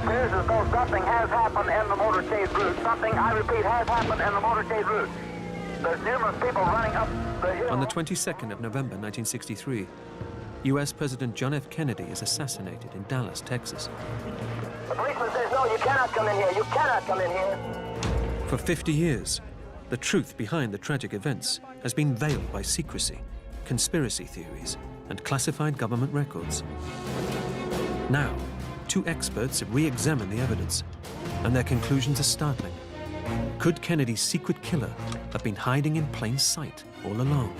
appears as though something has happened in the motorcade route. Something, I repeat, has happened in the motorcade route. There's numerous people running up the hill. On the 22nd of November 1963, U.S. President John F. Kennedy is assassinated in Dallas, Texas. The policeman says, no, you cannot come in here. You cannot come in here. For 50 years, the truth behind the tragic events has been veiled by secrecy, conspiracy theories, and classified government records. Now, two experts have re-examined the evidence, and their conclusions are startling. Could Kennedy's secret killer have been hiding in plain sight all along?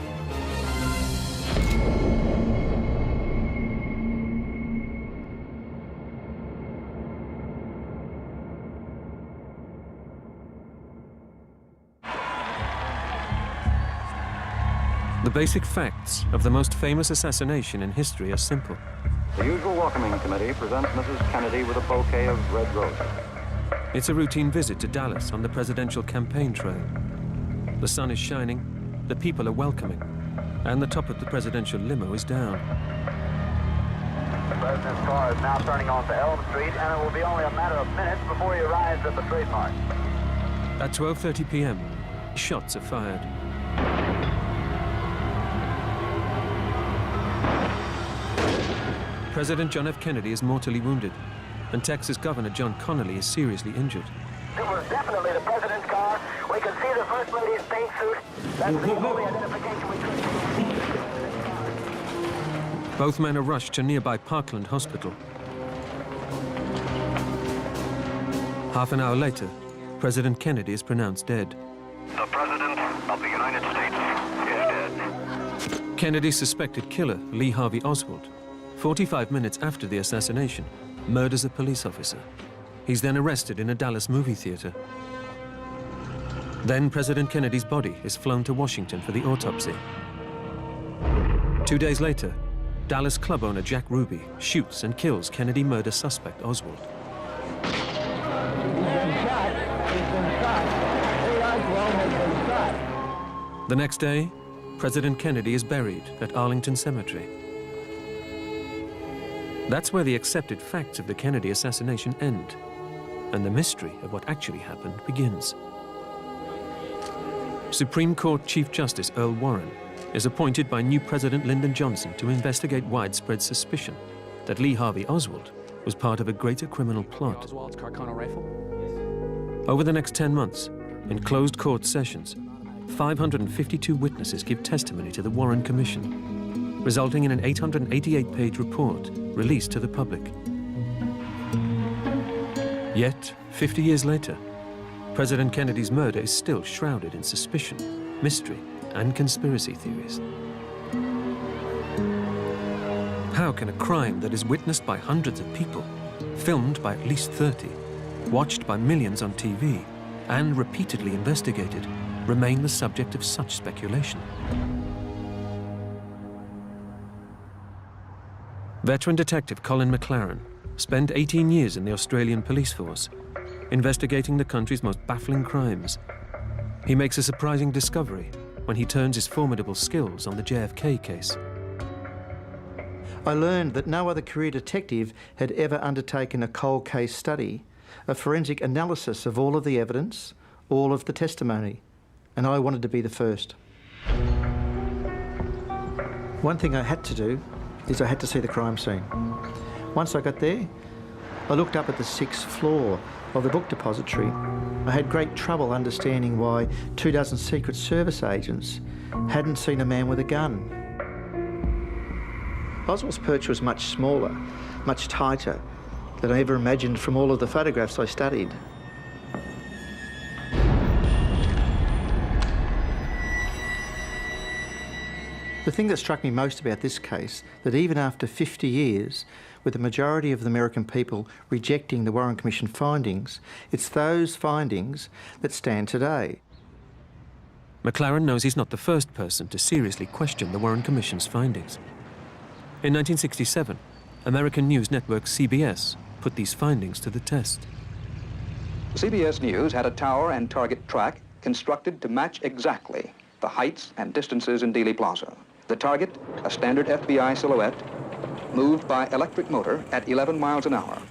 The basic facts of the most famous assassination in history are simple. The usual welcoming committee presents Mrs. Kennedy with a bouquet of red roses. It's a routine visit to Dallas on the presidential campaign trail. The sun is shining, the people are welcoming, and the top of the presidential limo is down. The president's car is now turning onto Elm Street, and it will be only a matter of minutes before he arrives at the trademark. At 12:30 p.m., shots are fired. President John F. Kennedy is mortally wounded, and Texas Governor John Connally is seriously injured. It was definitely the president's car. We can see the First Lady's pink suit. That's the only identification we could. Both men are rushed to nearby Parkland Hospital. Half an hour later, President Kennedy is pronounced dead. The President of the United States is dead. Kennedy's suspected killer, Lee Harvey Oswald, 45 minutes after the assassination, murders a police officer. He's then arrested in a Dallas movie theater. Then President Kennedy's body is flown to Washington for the autopsy. 2 days later, Dallas club owner Jack Ruby shoots and kills Kennedy murder suspect Oswald. He's been shot. He's been shot. Lee Oswald has been shot. The next day, President Kennedy is buried at Arlington Cemetery. That's where the accepted facts of the Kennedy assassination end, and the mystery of what actually happened begins. Supreme Court Chief Justice Earl Warren is appointed by new President Lyndon Johnson to investigate widespread suspicion that Lee Harvey Oswald was part of a greater criminal plot. Oswald's Carcano rifle? Over the next 10 months, in closed court sessions, 552 witnesses give testimony to the Warren Commission, resulting in an 888-page report released to the public. Yet, 50 years later, President Kennedy's murder is still shrouded in suspicion, mystery, and conspiracy theories. How can a crime that is witnessed by hundreds of people, filmed by at least 30, watched by millions on TV, and repeatedly investigated, remain the subject of such speculation? Veteran detective Colin McLaren spent 18 years in the Australian police force, investigating the country's most baffling crimes. He makes a surprising discovery when he turns his formidable skills on the JFK case. I learned that no other career detective had ever undertaken a cold case study, a forensic analysis of all of the evidence, all of the testimony, and I wanted to be the first. One thing I had to do is I had to see the crime scene. Once I got there, I looked up at the 6th floor of the book depository. I had great trouble understanding why 24 Secret Service agents hadn't seen a man with a gun. Oswald's perch was much smaller, much tighter than I ever imagined from all of the photographs I studied. The thing that struck me most about this case, that even after 50 years, with the majority of the American people rejecting the Warren Commission findings, it's those findings that stand today. McLaren knows he's not the first person to seriously question the Warren Commission's findings. In 1967, American news network CBS put these findings to the test. CBS News had a tower and target track constructed to match exactly the heights and distances in Dealey Plaza. The target, a standard FBI silhouette, moved by electric motor at 11 miles an hour.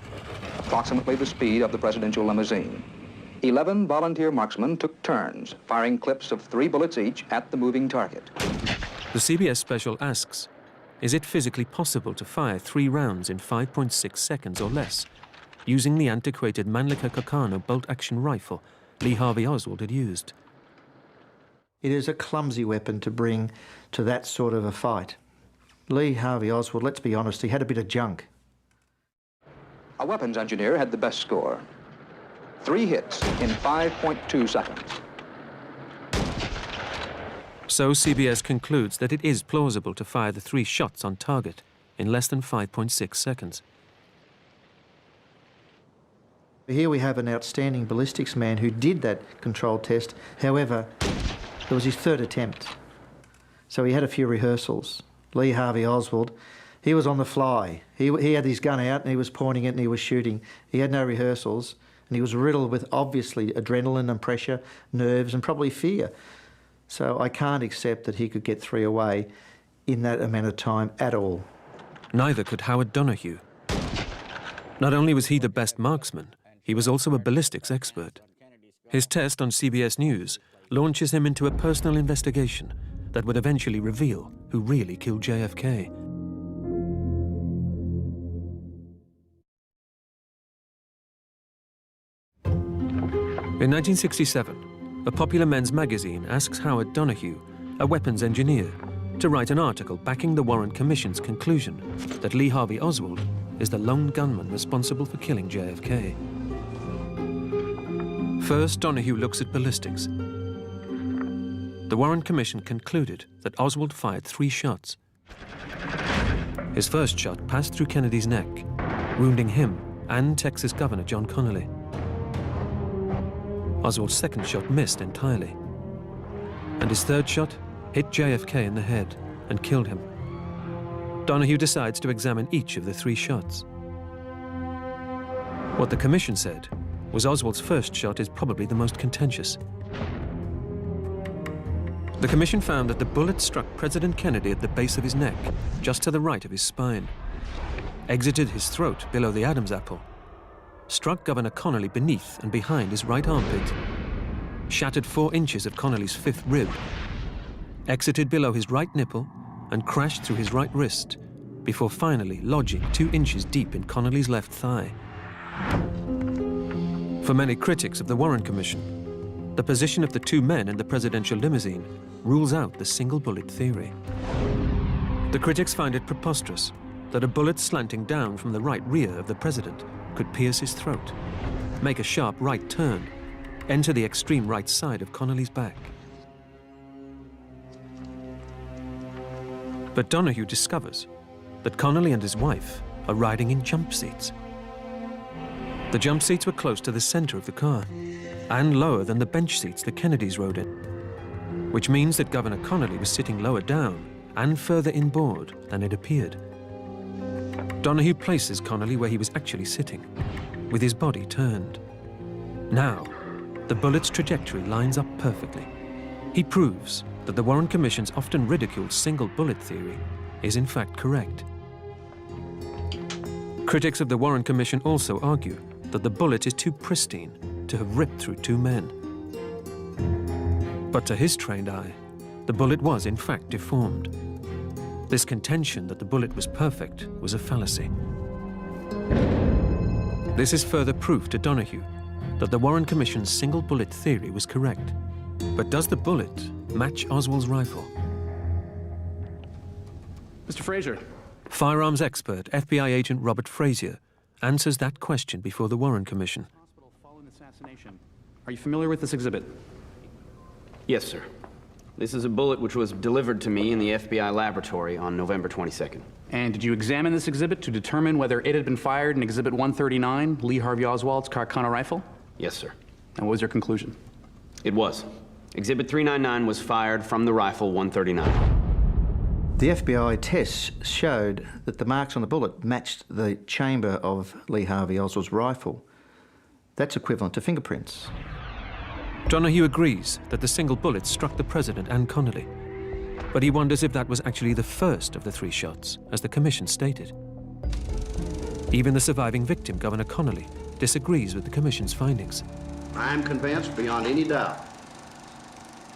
approximately the speed of the presidential limousine. 11 volunteer marksmen took turns, firing clips of 3 bullets each at the moving target. The CBS special asks, is it physically possible to fire 3 rounds in 5.6 seconds or less, using the antiquated Mannlicher Kokano bolt-action rifle Lee Harvey Oswald had used? It is a clumsy weapon to bring to that sort of a fight. Lee Harvey Oswald, let's be honest, he had a bit of junk. A weapons engineer had the best score. 3 hits in 5.2 seconds. So CBS concludes that it is plausible to fire the 3 shots on target in less than 5.6 seconds. Here we have an outstanding ballistics man who did that controlled test. However, it was his 3rd attempt. So he had a few rehearsals. Lee Harvey Oswald, he was on the fly. He had his gun out and he was pointing it and he was shooting. He had no rehearsals and he was riddled with obviously adrenaline and pressure, nerves and probably fear. So I can't accept that he could get 3 away in that amount of time at all. Neither could Howard Donahue. Not only was he the best marksman, he was also a ballistics expert. His test on CBS News launches him into a personal investigation that would eventually reveal who really killed JFK. In 1967, a popular men's magazine asks Howard Donahue, a weapons engineer, to write an article backing the Warren Commission's conclusion that Lee Harvey Oswald is the lone gunman responsible for killing JFK. First, Donahue looks at ballistics. The Warren Commission concluded that Oswald fired 3 shots. His first shot passed through Kennedy's neck, wounding him and Texas Governor John Connally. Oswald's second shot missed entirely, and his 3rd shot hit JFK in the head and killed him. Donahue decides to examine each of the 3 shots. What the commission said was Oswald's first shot is probably the most contentious. The commission found that the bullet struck President Kennedy at the base of his neck, just to the right of his spine, exited his throat below the Adam's apple, struck Governor Connally beneath and behind his right armpit, shattered 4 inches of Connally's 5th rib, exited below his right nipple, and crashed through his right wrist, before finally lodging 2 inches deep in Connally's left thigh. For many critics of the Warren Commission, the position of the 2 men in the presidential limousine rules out the single bullet theory. The critics find it preposterous that a bullet slanting down from the right rear of the president could pierce his throat, make a sharp right turn, enter the extreme right side of Connally's back. But Donahue discovers that Connally and his wife are riding in jump seats. The jump seats were close to the center of the car and lower than the bench seats the Kennedys rode in, which means that Governor Connally was sitting lower down and further inboard than it appeared. Donahue places Connally where he was actually sitting, with his body turned. Now, the bullet's trajectory lines up perfectly. He proves that the Warren Commission's often ridiculed single bullet theory is in fact correct. Critics of the Warren Commission also argue that the bullet is too pristine to have ripped through 2 men. But to his trained eye, the bullet was in fact deformed. This contention that the bullet was perfect was a fallacy. This is further proof to Donahue that the Warren Commission's single bullet theory was correct. But does the bullet match Oswald's rifle? Mr. Frazier. Firearms expert FBI agent Robert Frazier answers that question before the Warren Commission. Are you familiar with this exhibit? Yes, sir. This is a bullet which was delivered to me in the FBI laboratory on November 22nd. And did you examine this exhibit to determine whether it had been fired in Exhibit 139, Lee Harvey Oswald's Carcano rifle? Yes, sir. And what was your conclusion? It was. Exhibit 399 was fired from the rifle 139. The FBI tests showed that the marks on the bullet matched the chamber of Lee Harvey Oswald's rifle. That's equivalent to fingerprints. Donahue agrees that the single bullet struck the president and Connally, but he wonders if that was actually the first of the 3 shots, as the commission stated. Even the surviving victim, Governor Connally, disagrees with the Commission's findings. I am convinced beyond any doubt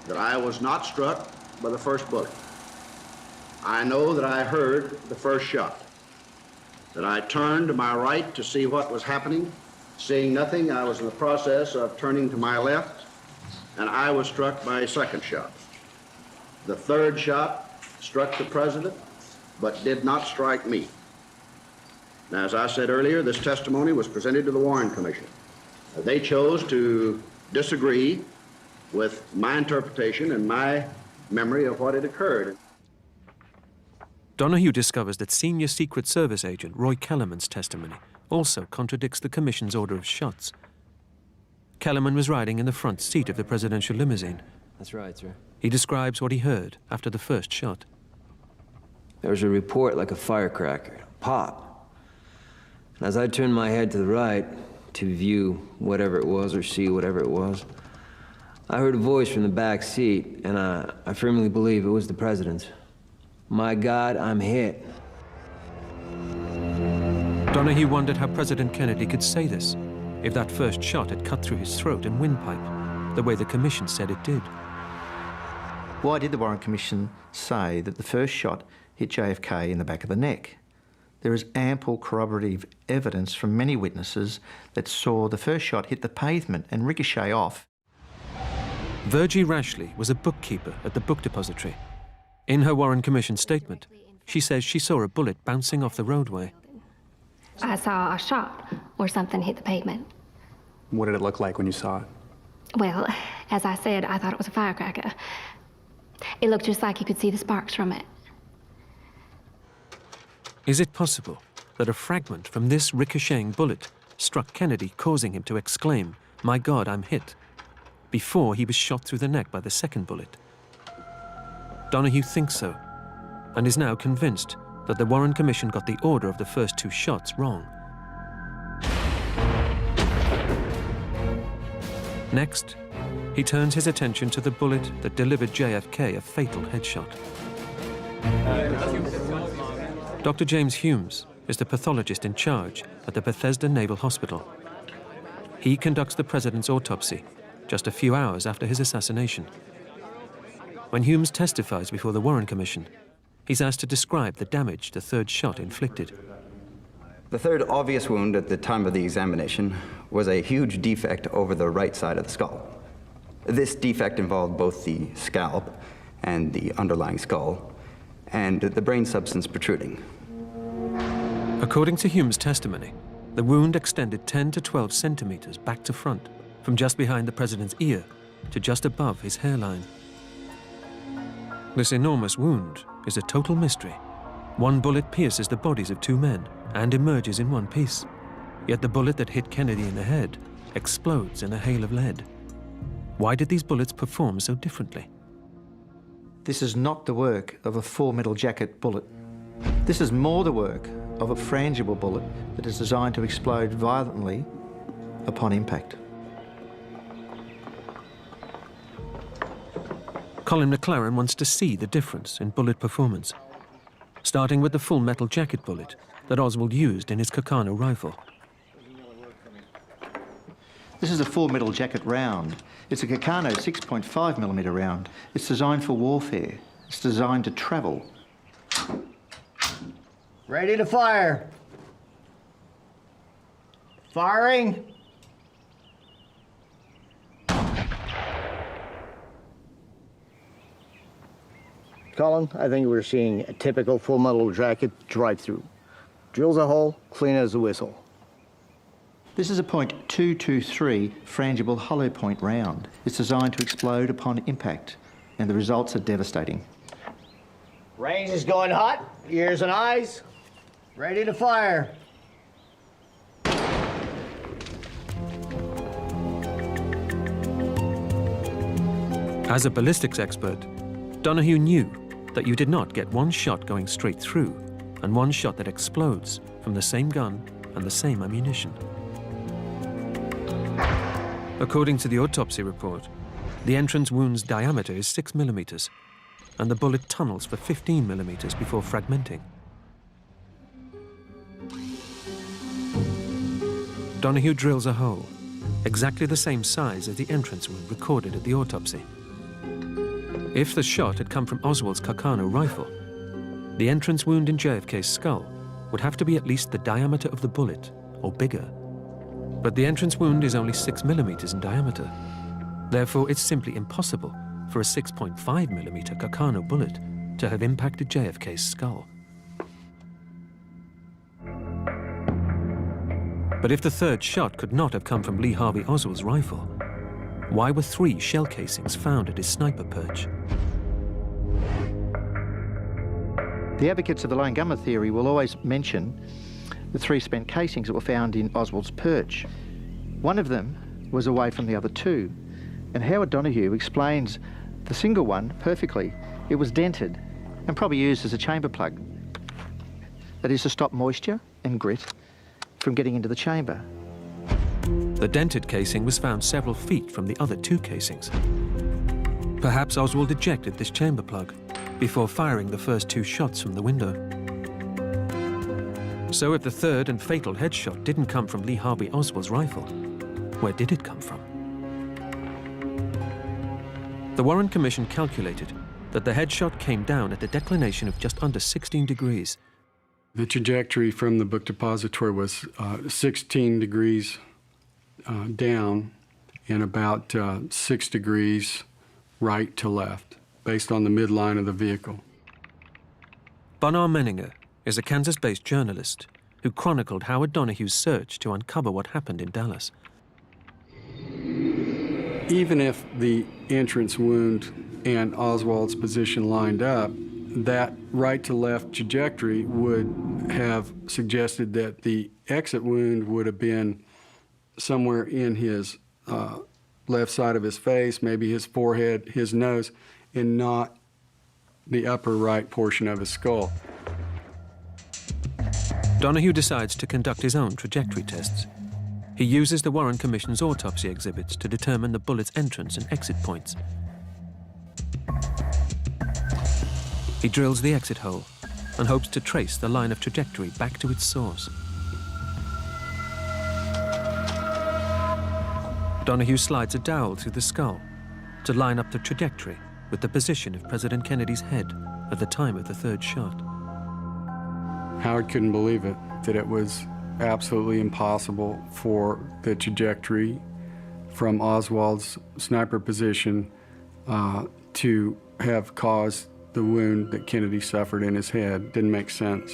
that I was not struck by the first bullet. I know that I heard the first shot, that I turned to my right to see what was happening. Seeing nothing, I was in the process of turning to my left, and I was struck by a second shot. The third shot struck the President, but did not strike me. Now, as I said earlier, this testimony was presented to the Warren Commission. They chose to disagree with my interpretation and my memory of what had occurred. Donahue discovers that senior Secret Service agent Roy Kellerman's testimony also contradicts the Commission's order of shots. Kellerman was riding in the front seat of the presidential limousine. That's right, sir. He describes what he heard after the first shot. There was a report like a firecracker, pop. And as I turned my head to the right to view whatever it was or see whatever it was, I heard a voice from the back seat, and I firmly believe it was the President's. My God, I'm hit. Donahue wondered how President Kennedy could say this if that first shot had cut through his throat and windpipe, the way the Commission said it did. Why did the Warren Commission say that the first shot hit JFK in the back of the neck? There is ample corroborative evidence from many witnesses that saw the first shot hit the pavement and ricochet off. Virgie Rashley was a bookkeeper at the book depository. In her Warren Commission statement, she says she saw a bullet bouncing off the roadway. I saw a shot or something hit the pavement. What did it look like when you saw it? Well, as I said, I thought it was a firecracker. It looked just like you could see the sparks from it. Is it possible that a fragment from this ricocheting bullet struck Kennedy, causing him to exclaim, "My God, I'm hit," before he was shot through the neck by the second bullet? Donahue thinks so, and is now convinced that the Warren Commission got the order of the first two shots wrong. Next, he turns his attention to the bullet that delivered JFK a fatal headshot. Dr. James Humes is the pathologist in charge at the Bethesda Naval Hospital. He conducts the President's autopsy just a few hours after his assassination. When Humes testifies before the Warren Commission, he's asked to describe the damage the third shot inflicted. The third obvious wound at the time of the examination was a huge defect over the right side of the skull. This defect involved both the scalp and the underlying skull, and the brain substance protruding. According to Humes' testimony, the wound extended 10 to 12 centimeters back to front, from just behind the President's ear to just above his hairline. This enormous wound is a total mystery. One bullet pierces the bodies of two men and emerges in one piece. Yet the bullet that hit Kennedy in the head explodes in a hail of lead. Why did these bullets perform so differently? This is not the work of a 4-metal jacket bullet. This is more the work of a frangible bullet that is designed to explode violently upon impact. Colin McLaren wants to see the difference in bullet performance, starting with the full metal jacket bullet that Oswald used in his Kakano rifle. This is a 4-metal jacket round. It's a Kakano 6.5mm round. It's designed for warfare. It's designed to travel. Ready to fire. Firing. Colin, I think we're seeing a typical full metal jacket drive-through. Drills a hole, clean as a whistle. This is a .223 frangible hollow point round. It's designed to explode upon impact, and the results are devastating. Range is going hot, ears and eyes, ready to fire. As a ballistics expert, Donahue knew that you did not get one shot going straight through and one shot that explodes from the same gun and the same ammunition. According to the autopsy report, the entrance wound's diameter is 6mm, and the bullet tunnels for 15mm before fragmenting. Donahue drills a hole, exactly the same size as the entrance wound recorded at the autopsy. If the shot had come from Oswald's Carcano rifle, the entrance wound in JFK's skull would have to be at least the diameter of the bullet, or bigger. But the entrance wound is only 6 millimeters in diameter. Therefore, it's simply impossible for a 6.5 millimeter Carcano bullet to have impacted JFK's skull. But if the third shot could not have come from Lee Harvey Oswald's rifle, why were 3 shell casings found at his sniper perch? The advocates of the lone gunman theory will always mention the 3 spent casings that were found in Oswald's perch. One of them was away from the other 2, and Howard Donahue explains the single one perfectly. It was dented and probably used as a chamber plug. That is to stop moisture and grit from getting into the chamber. The dented casing was found several feet from the other 2 casings. Perhaps Oswald ejected this chamber plug before firing the first 2 shots from the window. So if the third and fatal headshot didn't come from Lee Harvey Oswald's rifle, where did it come from? The Warren Commission calculated that the headshot came down at a declination of just under 16 degrees. The trajectory from the book depository was 16 degrees down and about 6 degrees right to left, based on the midline of the vehicle. Bonar Menninger is a Kansas-based journalist who chronicled Howard Donahue's search to uncover what happened in Dallas. Even if the entrance wound and Oswald's position lined up, that right to left trajectory would have suggested that the exit wound would have been somewhere in his left side of his face, maybe his forehead, his nose, and not the upper right portion of his skull. Donahue decides to conduct his own trajectory tests. He uses the Warren Commission's autopsy exhibits to determine the bullet's entrance and exit points. He drills the exit hole and hopes to trace the line of trajectory back to its source. Donahue slides a dowel through the skull to line up the trajectory with the position of President Kennedy's head at the time of the third shot. Howard couldn't believe it, that it was absolutely impossible for the trajectory from Oswald's sniper position to have caused the wound that Kennedy suffered in his head. Didn't make sense.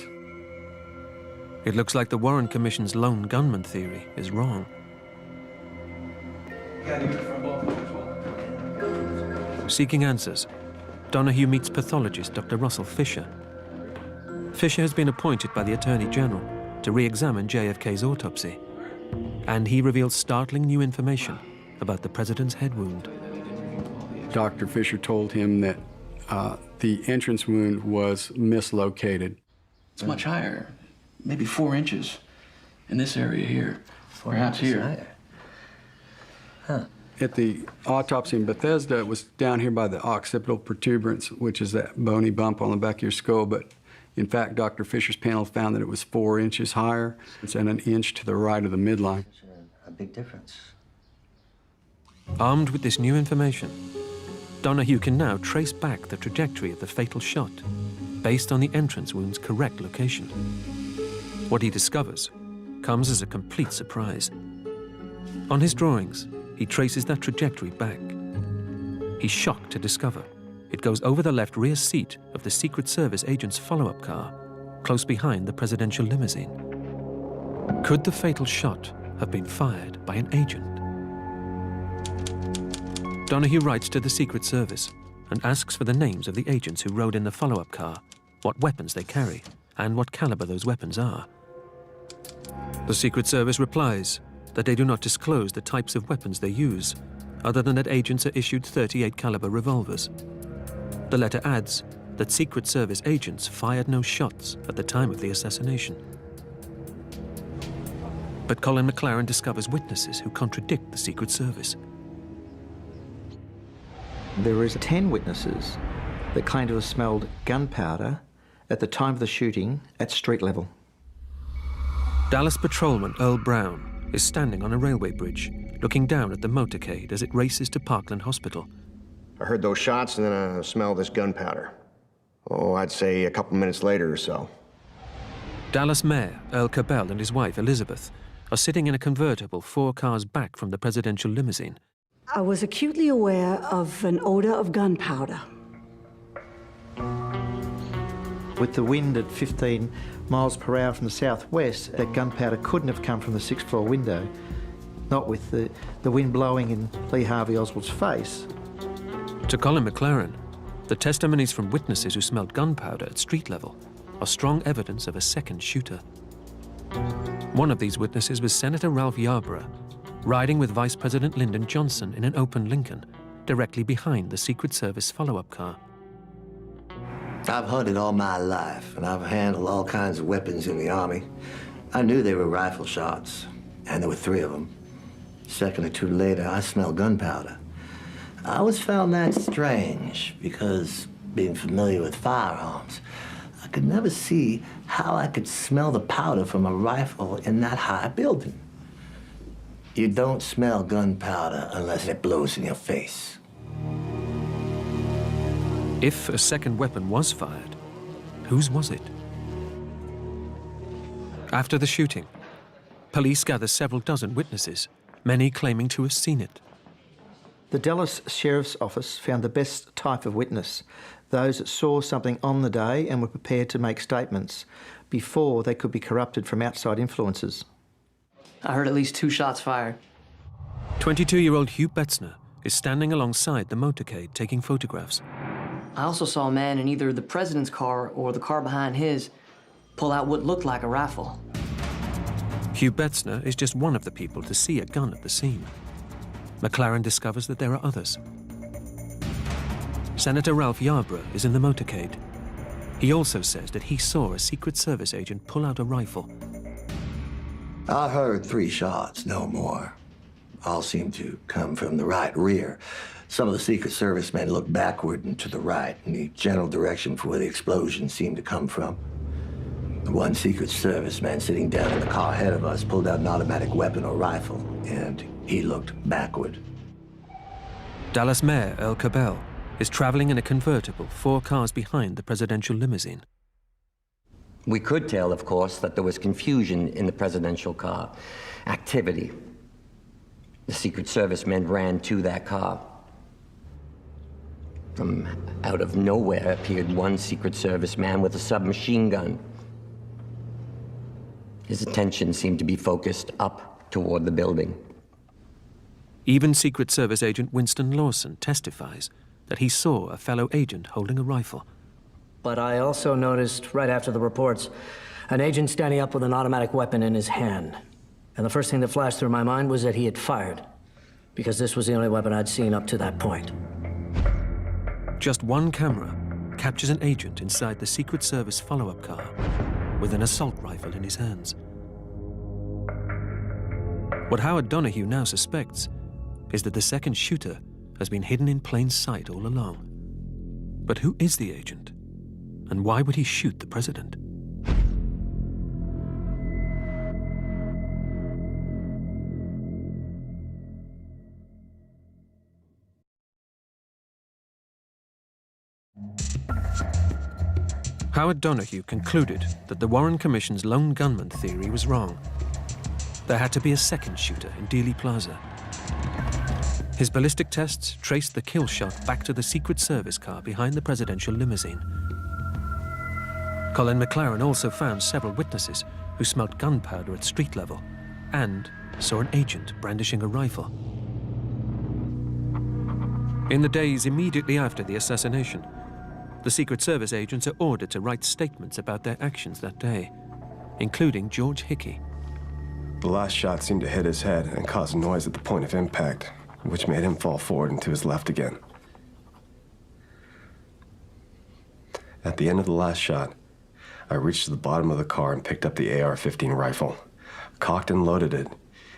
It looks like the Warren Commission's lone gunman theory is wrong. Seeking answers, Donahue meets pathologist Dr. Russell Fisher. Fisher has been appointed by the Attorney General to re-examine JFK's autopsy, and he reveals startling new information about the president's head wound. Dr. Fisher told him that the entrance wound was mislocated. It's much higher, maybe 4 inches in this area here, perhaps here. Higher. Huh. At the autopsy in Bethesda, it was down here by the occipital protuberance, which is that bony bump on the back of your skull, but in fact, Dr. Fisher's panel found that it was 4 inches higher. It's at 1 inch to the right of the midline. A big difference. Armed with this new information, Donahue can now trace back the trajectory of the fatal shot based on the entrance wound's correct location. What he discovers comes as a complete surprise. On his drawings, he traces that trajectory back. He's shocked to discover it goes over the left rear seat of the Secret Service agent's follow-up car, close behind the presidential limousine. Could the fatal shot have been fired by an agent? Donahue writes to the Secret Service and asks for the names of the agents who rode in the follow-up car, what weapons they carry, and what caliber those weapons are. The Secret Service replies that they do not disclose the types of weapons they use, other than that agents are issued .38 caliber revolvers. The letter adds that Secret Service agents fired no shots at the time of the assassination. But Colin McLaren discovers witnesses who contradict the Secret Service. There is 10 witnesses that claim to have smelled gunpowder at the time of the shooting at street level. Dallas patrolman Earl Brown is standing on a railway bridge, looking down at the motorcade as it races to Parkland Hospital. I heard those shots and then I smelled this gunpowder. Oh, I'd say a couple minutes later or so. Dallas Mayor Earl Cabell and his wife Elizabeth are sitting in a convertible 4 cars back from the presidential limousine. I was acutely aware of an odor of gunpowder. With the wind at 15 miles per hour from the southwest, that gunpowder couldn't have come from the 6th floor window, not with the wind blowing in Lee Harvey Oswald's face. To Colin McLaren, the testimonies from witnesses who smelled gunpowder at street level are strong evidence of a second shooter. One of these witnesses was Senator Ralph Yarborough, riding with Vice President Lyndon Johnson in an open Lincoln, directly behind the Secret Service follow-up car. I've hunted all my life, and I've handled all kinds of weapons in the Army. I knew they were rifle shots, and there were 3 of them. A second or 2 later, I smelled gunpowder. I always found that strange, because being familiar with firearms, I could never see how I could smell the powder from a rifle in that high building. You don't smell gunpowder unless it blows in your face. If a second weapon was fired, whose was it? After the shooting, police gather several dozen witnesses, many claiming to have seen it. The Dallas Sheriff's Office found the best type of witness, those that saw something on the day and were prepared to make statements before they could be corrupted from outside influences. I heard at least 2 shots fired. 22-year-old Hugh Betzner is standing alongside the motorcade taking photographs. I also saw a man in either the president's car or the car behind his pull out what looked like a rifle. Hugh Betzner is just one of the people to see a gun at the scene. McLaren discovers that there are others. Senator Ralph Yarborough is in the motorcade. He also says that he saw a Secret Service agent pull out a rifle. I heard 3 shots, no more. All seemed to come from the right rear. Some of the Secret Service men looked backward and to the right, in the general direction for where the explosion seemed to come from. The one Secret Service man sitting down in the car ahead of us pulled out an automatic weapon or rifle, and he looked backward. Dallas Mayor Earl Cabell is traveling in a convertible 4 cars behind the presidential limousine. We could tell, of course, that there was confusion in the presidential car. Activity. The Secret Service men ran to that car. From out of nowhere appeared one Secret Service man with a submachine gun. His attention seemed to be focused up toward the building. Even Secret Service agent Winston Lawson testifies that he saw a fellow agent holding a rifle. But I also noticed, right after the reports, an agent standing up with an automatic weapon in his hand. And the first thing that flashed through my mind was that he had fired, because this was the only weapon I'd seen up to that point. Just one camera captures an agent inside the Secret Service follow-up car with an assault rifle in his hands. What Howard Donahue now suspects is that the second shooter has been hidden in plain sight all along. But who is the agent? And why would he shoot the president? Howard Donahue concluded that the Warren Commission's lone gunman theory was wrong. There had to be a second shooter in Dealey Plaza. His ballistic tests traced the kill shot back to the Secret Service car behind the presidential limousine. Colin McLaren also found several witnesses who smelled gunpowder at street level and saw an agent brandishing a rifle. In the days immediately after the assassination, the Secret Service agents are ordered to write statements about their actions that day, including George Hickey. The last shot seemed to hit his head and cause noise at the point of impact, which made him fall forward and to his left again. At the end of the last shot, I reached to the bottom of the car and picked up the AR-15 rifle, cocked and loaded it,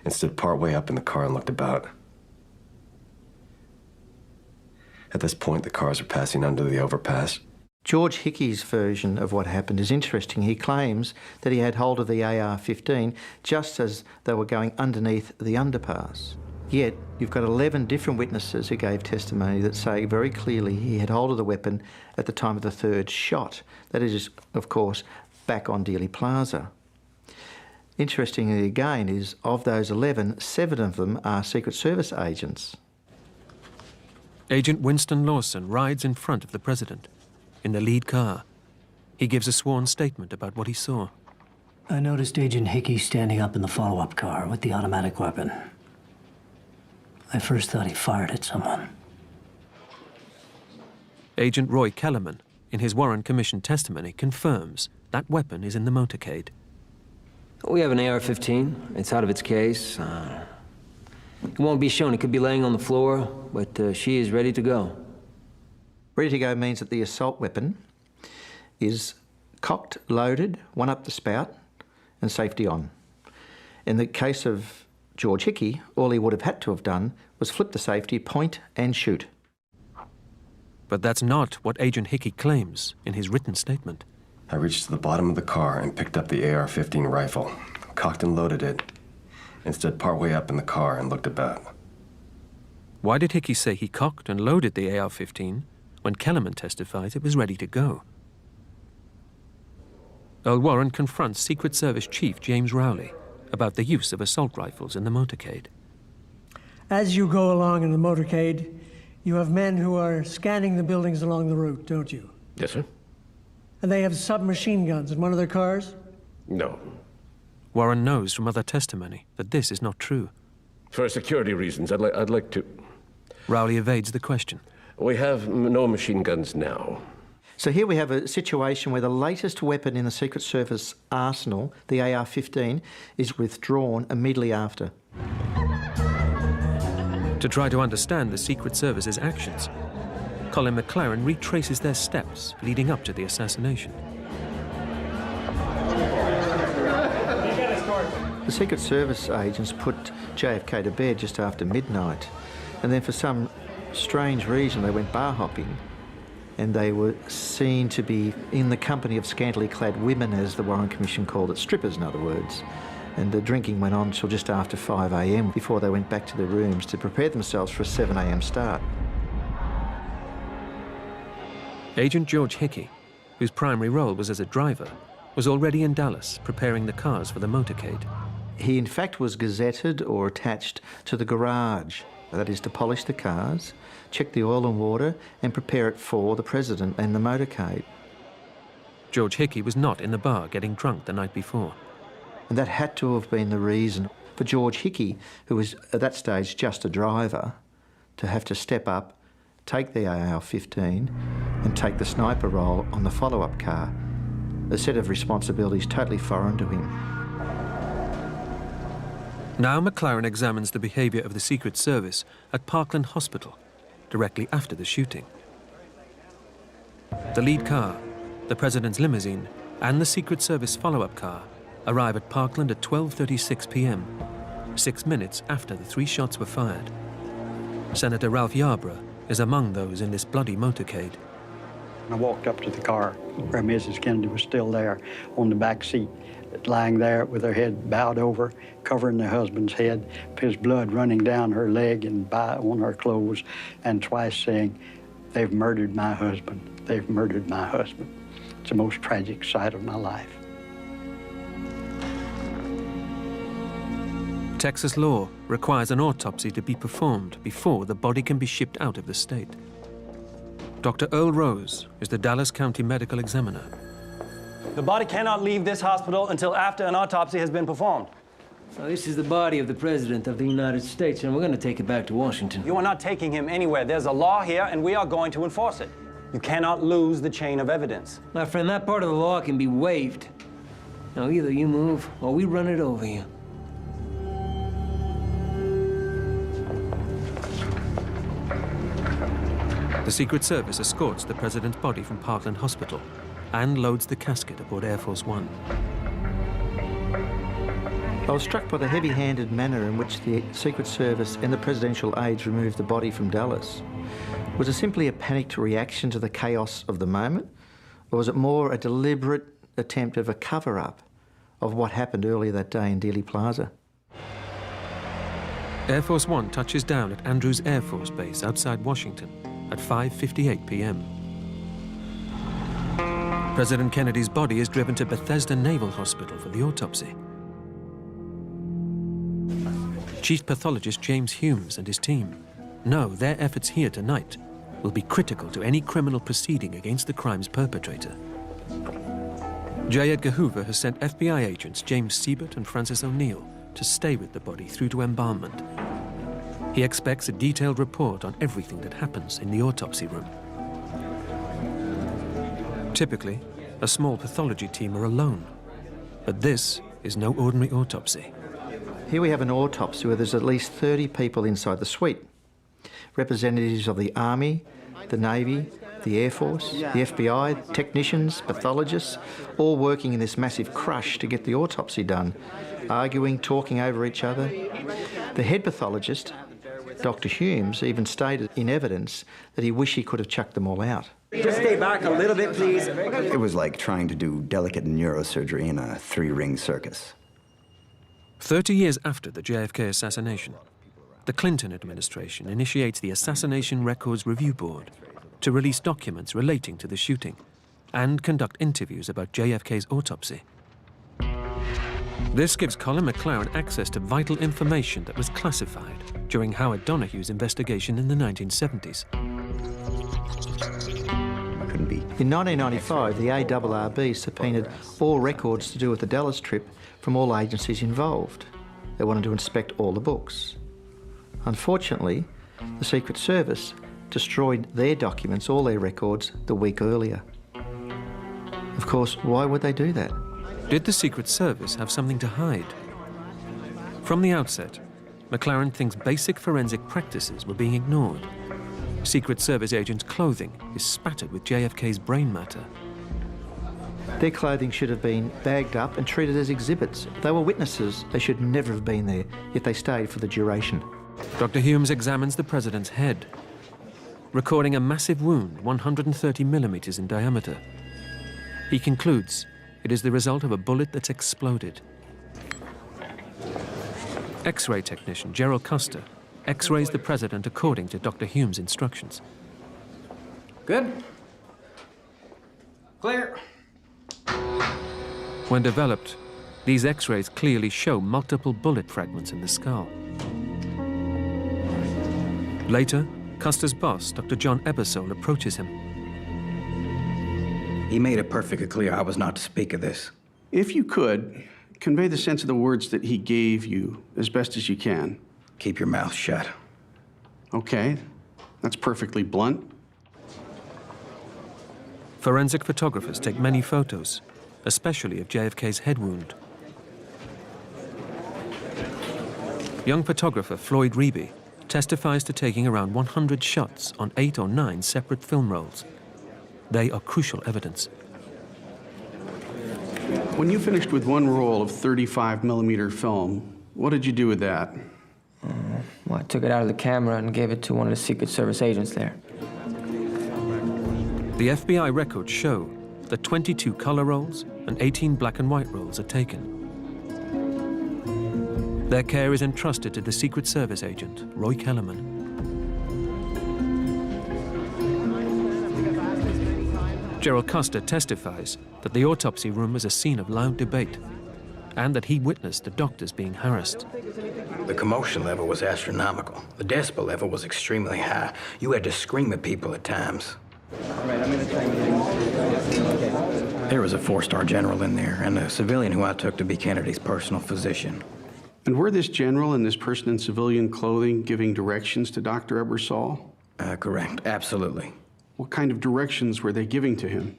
and stood partway up in the car and looked about. At this point, the cars were passing under the overpass. George Hickey's version of what happened is interesting. He claims that he had hold of the AR-15 just as they were going underneath the underpass. Yet, you've got 11 different witnesses who gave testimony that say very clearly he had hold of the weapon at the time of the third shot. That is, of course, back on Dealey Plaza. Interestingly again is, of those 11, 7 of them are Secret Service agents. Agent Winston Lawson rides in front of the president, in the lead car. He gives a sworn statement about what he saw. I noticed Agent Hickey standing up in the follow-up car with the automatic weapon. I first thought he fired at someone. Agent Roy Kellerman, in his Warren Commission testimony, confirms that weapon is in the motorcade. We have an AR-15. It's out of its case. It won't be shown. It could be laying on the floor, but she is ready to go. Ready to go means that the assault weapon is cocked, loaded, one up the spout, and safety on. In the case of George Hickey, all he would have had to have done was flip the safety, point, and shoot. But that's not what Agent Hickey claims in his written statement. I reached to the bottom of the car and picked up the AR-15 rifle, cocked and loaded it, and stood partway up in the car and looked about. Why did Hickey say he cocked and loaded the AR-15 when Kellerman testifies it was ready to go? Earl Warren confronts Secret Service Chief James Rowley about the use of assault rifles in the motorcade. As you go along in the motorcade, you have men who are scanning the buildings along the route, don't you? Yes, sir. And they have submachine guns in one of their cars? No. Warren knows from other testimony that this is not true. For security reasons, I'd like to... Rowley evades the question. We have no machine guns now. So here we have a situation where the latest weapon in the Secret Service arsenal, the AR-15, is withdrawn immediately after. To try to understand the Secret Service's actions, Colin McLaren retraces their steps leading up to the assassination. The Secret Service agents put JFK to bed just after midnight, and then for some strange reason they went bar hopping, and they were seen to be in the company of scantily clad women, as the Warren Commission called it, strippers in other words. And the drinking went on till just after 5 a.m. before they went back to their rooms to prepare themselves for a 7 a.m. start. Agent George Hickey, whose primary role was as a driver, was already in Dallas preparing the cars for the motorcade. He in fact was gazetted or attached to the garage, that is to polish the cars, check the oil and water and prepare it for the president and the motorcade. George Hickey was not in the bar getting drunk the night before. And that had to have been the reason for George Hickey, who was at that stage just a driver, to have to step up, take the AR-15 and take the sniper role on the follow-up car, a set of responsibilities totally foreign to him. Now McLaren examines the behaviour of the Secret Service at Parkland Hospital, directly after the shooting. The lead car, the President's limousine, and the Secret Service follow-up car arrive at Parkland at 12:36 p.m., 6 minutes after the 3 shots were fired. Senator Ralph Yarborough is among those in this bloody motorcade. I walked up to the car where Mrs. Kennedy was still there on the back seat, lying there with her head bowed over, covering her husband's head, his blood running down her leg and on her clothes, and twice saying, "They've murdered my husband. They've murdered my husband." It's the most tragic sight of my life. Texas law requires an autopsy to be performed before the body can be shipped out of the state. Dr. Earl Rose is the Dallas County Medical Examiner. The body cannot leave this hospital until after an autopsy has been performed. Now, this is the body of the President of the United States, and we're going to take it back to Washington. You are not taking him anywhere. There's a law here, and we are going to enforce it. You cannot lose the chain of evidence. My friend, that part of the law can be waived. Now, either you move, or we run it over you. The Secret Service escorts the President's body from Parkland Hospital and loads the casket aboard Air Force One. I was struck by the heavy-handed manner in which the Secret Service and the presidential aides removed the body from Dallas. Was it simply a panicked reaction to the chaos of the moment, Or was it more a deliberate attempt of a cover-up of what happened earlier that day in Dealey Plaza? Air Force One touches down at Andrews Air Force Base outside Washington at 5:58 p.m. President Kennedy's body is driven to Bethesda Naval Hospital for the autopsy. Chief pathologist James Humes and his team know their efforts here tonight will be critical to any criminal proceeding against the crime's perpetrator. J. Edgar Hoover has sent FBI agents James Siebert and Francis O'Neill to stay with the body through to embalmment. He expects a detailed report on everything that happens in the autopsy room. Typically, a small pathology team are alone, but this is no ordinary autopsy. Here we have an autopsy where there's at least 30 people inside the suite. Representatives of the Army, the Navy, the Air Force, the FBI, technicians, pathologists, all working in this massive crush to get the autopsy done, arguing, talking over each other. The head pathologist, Dr. Humes, even stated in evidence that he wished he could have chucked them all out. Just stay back a little bit, please. It was like trying to do delicate neurosurgery in a three-ring circus. 30 years after the JFK assassination, the Clinton administration initiates the Assassination Records Review Board to release documents relating to the shooting and conduct interviews about JFK's autopsy. This gives Colin McLaren access to vital information that was classified during Howard Donohue's investigation in the 1970s. In 1995, the ARRB subpoenaed all records to do with the Dallas trip from all agencies involved. They wanted to inspect all the books. Unfortunately, the Secret Service destroyed their documents, all their records, the week earlier. Of course, why would they do that? Did the Secret Service have something to hide? From the outset, McLaren thinks basic forensic practices were being ignored. Secret Service agents' clothing is spattered with JFK's brain matter. Their clothing should have been bagged up and treated as exhibits. They were witnesses. They should never have been there, yet they stayed for the duration. Dr. Humes examines the president's head, recording a massive wound 130 millimeters in diameter. He concludes it is the result of a bullet that's exploded. X-ray technician Gerald Custer X-rays the president according to Dr. Humes' instructions. Good. Clear. When developed, these X-rays clearly show multiple bullet fragments in the skull. Later, Custer's boss, Dr. John Ebersole, approaches him. He made it perfectly clear I was not to speak of this. If you could, convey the sense of the words that he gave you as best as you can. Keep your mouth shut. Okay, that's perfectly blunt. Forensic photographers take many photos, especially of JFK's head wound. Young photographer Floyd Reeby testifies to taking around 100 shots on 8 or 9 separate film rolls. They are crucial evidence. When you finished with one roll of 35mm film, what did you do with that? Well, I took it out of the camera and gave it to one of the Secret Service agents there. The FBI records show that 22 color rolls and 18 black and white rolls are taken. Their care is entrusted to the Secret Service agent, Roy Kellerman. Gerald Custer testifies that the autopsy room was a scene of loud debate and that he witnessed the doctors being harassed. The commotion level was astronomical. The decibel level was extremely high. You had to scream at people at times. There was a 4-star general in there and a civilian who I took to be Kennedy's personal physician. And were this general and this person in civilian clothing giving directions to Dr. Ebersole? Correct, absolutely. What kind of directions were they giving to him?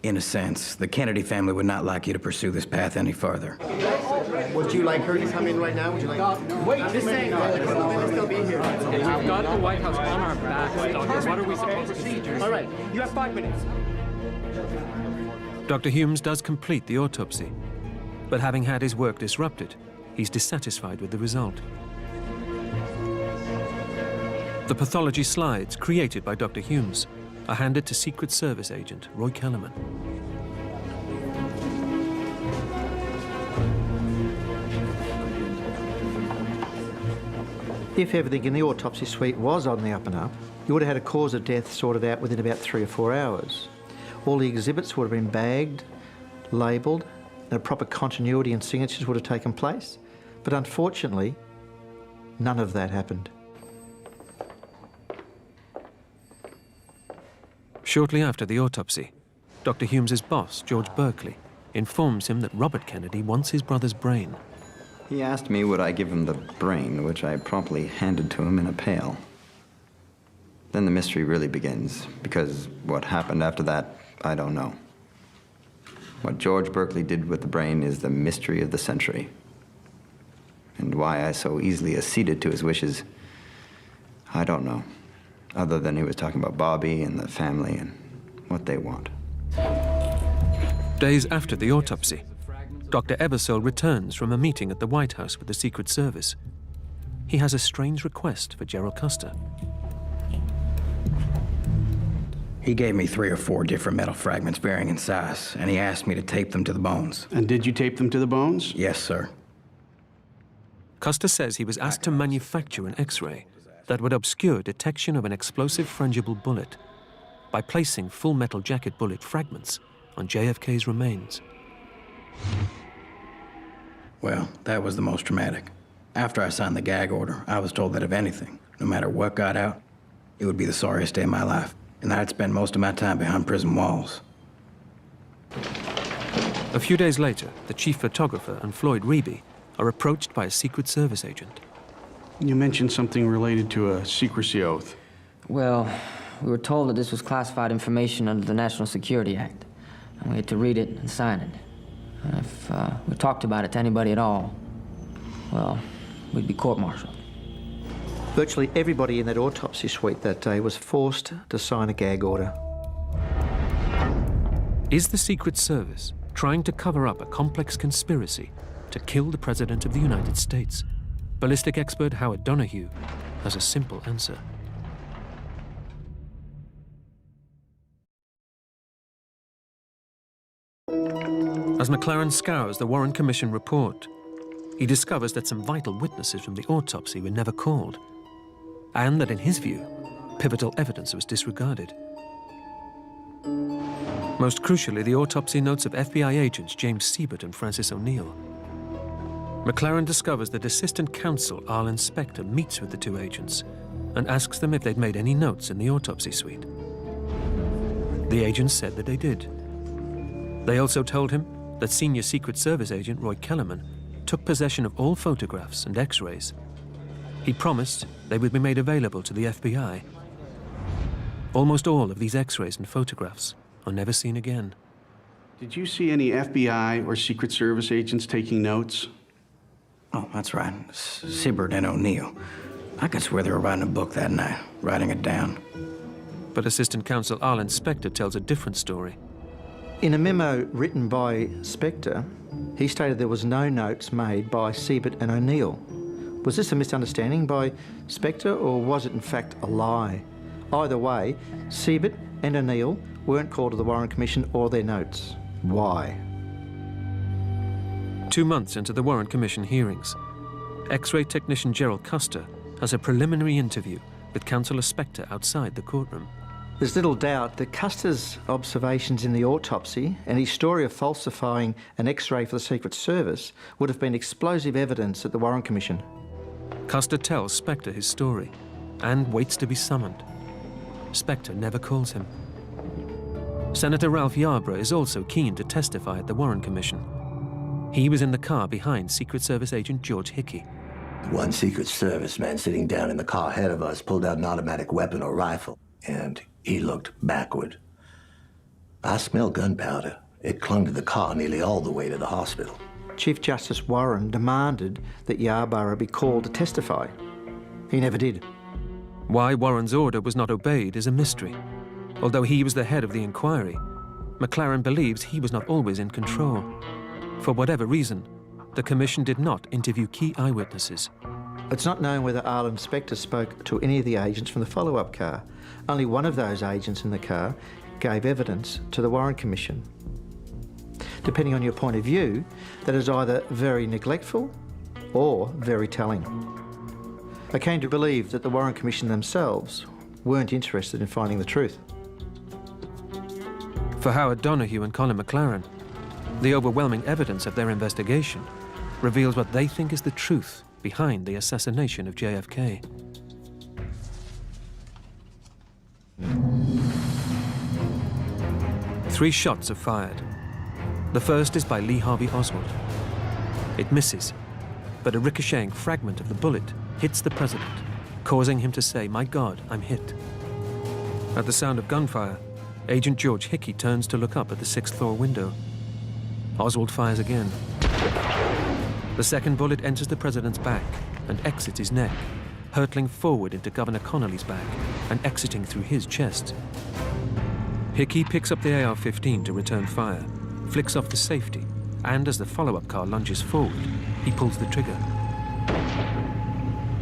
In a sense, the Kennedy family would not like you to pursue this path any further. Would you like her to come in right now? Would you like... Wait, just saying. Still be here. We've got the White House on our backs, Douglas. What are we supposed to do? All right, you have 5 minutes. Dr. Humes does complete the autopsy, but having had his work disrupted, he's dissatisfied with the result. The pathology slides created by Dr. Humes are handed to Secret Service agent Roy Kellerman. If everything in the autopsy suite was on the up and up, you would have had a cause of death sorted out within about 3 or 4 hours. All the exhibits would have been bagged, labelled, and a proper continuity and signatures would have taken place. But unfortunately, none of that happened. Shortly after the autopsy, Dr. Humes' boss, George Berkeley, informs him that Robert Kennedy wants his brother's brain. He asked me would I give him the brain, which I promptly handed to him in a pail. Then the mystery really begins, because what happened after that, I don't know. What George Berkeley did with the brain is the mystery of the century. And why I so easily acceded to his wishes, I don't know. Other than he was talking about Bobby and the family and what they want. Days after the autopsy, Dr. Ebersole returns from a meeting at the White House with the Secret Service. He has a strange request for Gerald Custer. He gave me 3 or 4 different metal fragments varying in size, and he asked me to tape them to the bones. And did you tape them to the bones? Yes, sir. Custer says he was asked to manufacture an X-ray that would obscure detection of an explosive frangible bullet by placing full metal jacket bullet fragments on JFK's remains. Well, that was the most dramatic. After I signed the gag order, I was told that if anything, no matter what got out, it would be the sorriest day of my life, and that I'd spend most of my time behind prison walls. A few days later, the chief photographer and Floyd Reeby are approached by a Secret Service agent. You mentioned something related to a secrecy oath. Well, we were told that this was classified information under the National Security Act, and we had to read it and sign it. And if we talked about it to anybody at all, well, we'd be court-martialed. Virtually everybody in that autopsy suite that day was forced to sign a gag order. Is the Secret Service trying to cover up a complex conspiracy to kill the President of the United States? Ballistic expert Howard Donahue has a simple answer. As McLaren scours the Warren Commission report, he discovers that some vital witnesses from the autopsy were never called, and that, in his view, pivotal evidence was disregarded. Most crucially, the autopsy notes of FBI agents James Siebert and Francis O'Neill. McLaren discovers that Assistant Counsel Arlen Specter meets with the 2 agents and asks them if they'd made any notes in the autopsy suite. The agents said that they did. They also told him that senior Secret Service agent Roy Kellerman took possession of all photographs and X-rays. He promised they would be made available to the FBI. Almost all of these X-rays and photographs are never seen again. Did you see any FBI or Secret Service agents taking notes? Oh, that's right. Siebert and O'Neill. I could swear they were writing a book that night, writing it down. But Assistant Counsel Arlen Specter tells a different story. In a memo written by Specter, he stated there was no notes made by Siebert and O'Neill. Was this a misunderstanding by Specter, or was it in fact a lie? Either way, Siebert and O'Neill weren't called to the Warren Commission or their notes. Why? 2 months into the Warren Commission hearings, X-ray technician Gerald Custer has a preliminary interview with Counsellor Specter outside the courtroom. There's little doubt that Custer's observations in the autopsy and his story of falsifying an X-ray for the Secret Service would have been explosive evidence at the Warren Commission. Custer tells Specter his story and waits to be summoned. Specter never calls him. Senator Ralph Yarborough is also keen to testify at the Warren Commission. He was in the car behind Secret Service agent George Hickey. One Secret Service man sitting down in the car ahead of us pulled out an automatic weapon or rifle, and he looked backward. I smelled gunpowder. It clung to the car nearly all the way to the hospital. Chief Justice Warren demanded that Yarborough be called to testify. He never did. Why Warren's order was not obeyed is a mystery. Although he was the head of the inquiry, McLaren believes he was not always in control. For whatever reason, the commission did not interview key eyewitnesses. It's not known whether Arlen Spector spoke to any of the agents from the follow-up car. Only one of those agents in the car gave evidence to the Warren Commission. Depending on your point of view, that is either very neglectful or very telling. I came to believe that the Warren Commission themselves weren't interested in finding the truth. For Howard Donahue and Colin McLaren, the overwhelming evidence of their investigation reveals what they think is the truth behind the assassination of JFK. Three shots are fired. The first is by Lee Harvey Oswald. It misses, but a ricocheting fragment of the bullet hits the president, causing him to say, "My God, I'm hit." At the sound of gunfire, Agent George Hickey turns to look up at the 6th floor window. Oswald fires again. The second bullet enters the president's back and exits his neck, hurtling forward into Governor Connolly's back and exiting through his chest. Hickey picks up the AR-15 to return fire, flicks off the safety, and as the follow-up car lunges forward, he pulls the trigger.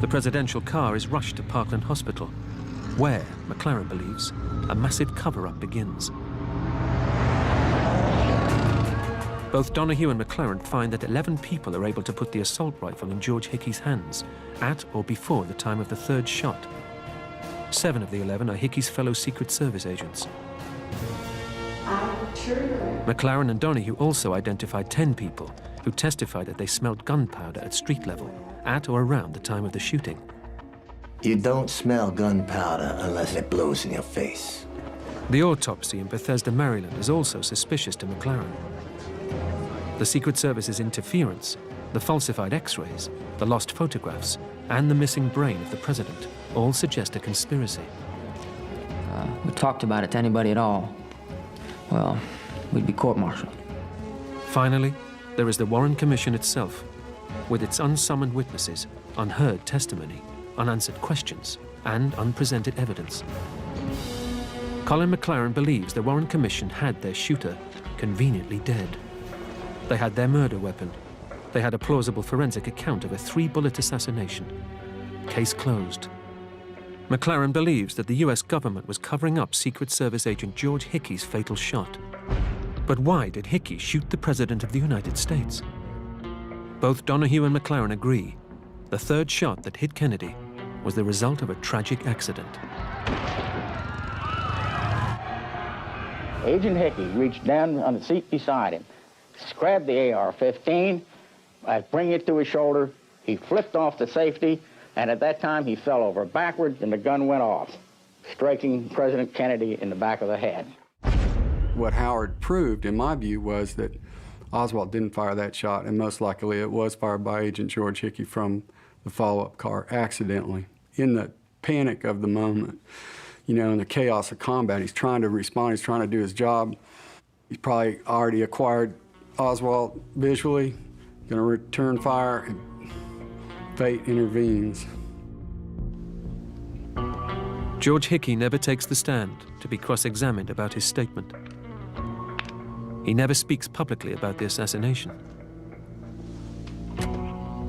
The presidential car is rushed to Parkland Hospital, where, McLaren believes, a massive cover-up begins. Both Donahue and McLaren find that 11 people are able to put the assault rifle in George Hickey's hands at or before the time of the third shot. 7 of the 11 are Hickey's fellow Secret Service agents. McLaren and Donahue also identified 10 people who testified that they smelled gunpowder at street level at or around the time of the shooting. You don't smell gunpowder unless it blows in your face. The autopsy in Bethesda, Maryland is also suspicious to McLaren. The Secret Service's interference, the falsified X-rays, the lost photographs, and the missing brain of the president all suggest a conspiracy. We talked about it to anybody at all, well, we'd be court-martialed. Finally, there is the Warren Commission itself, with its unsummoned witnesses, unheard testimony, unanswered questions, and unpresented evidence. Colin McLaren believes the Warren Commission had their shooter conveniently dead. They had their murder weapon. They had a plausible forensic account of a 3-bullet assassination. Case closed. McLaren believes that the US government was covering up Secret Service agent George Hickey's fatal shot. But why did Hickey shoot the President of the United States? Both Donahue and McLaren agree the third shot that hit Kennedy was the result of a tragic accident. Agent Hickey reached down on the seat beside him, grabbed the AR-15, bring it to his shoulder. He flipped off the safety, and at that time he fell over backwards and the gun went off, striking President Kennedy in the back of the head. What Howard proved, in my view, was that Oswald didn't fire that shot, and most likely it was fired by Agent George Hickey from the follow-up car accidentally. In the panic of the moment, you know, in the chaos of combat, he's trying to respond, he's trying to do his job. He's probably already acquired Oswald visually, gonna return fire, and fate intervenes. George Hickey never takes the stand to be cross-examined about his statement. He never speaks publicly about the assassination.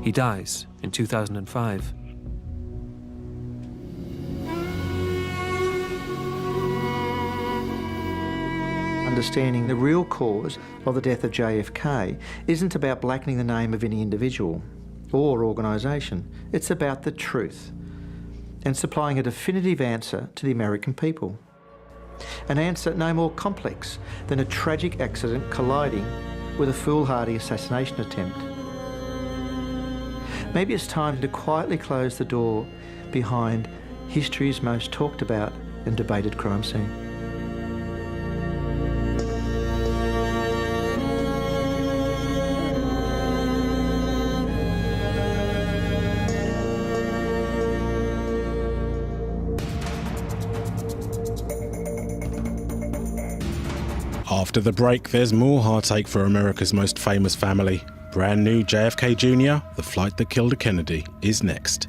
He dies in 2005. Understanding the real cause of the death of JFK isn't about blackening the name of any individual or organisation. It's about the truth and supplying a definitive answer to the American people. An answer no more complex than a tragic accident colliding with a foolhardy assassination attempt. Maybe it's time to quietly close the door behind history's most talked about and debated crime scene. After the break, there's more heartache for America's most famous family. Brand new JFK Jr., The Flight That Killed a Kennedy, is next.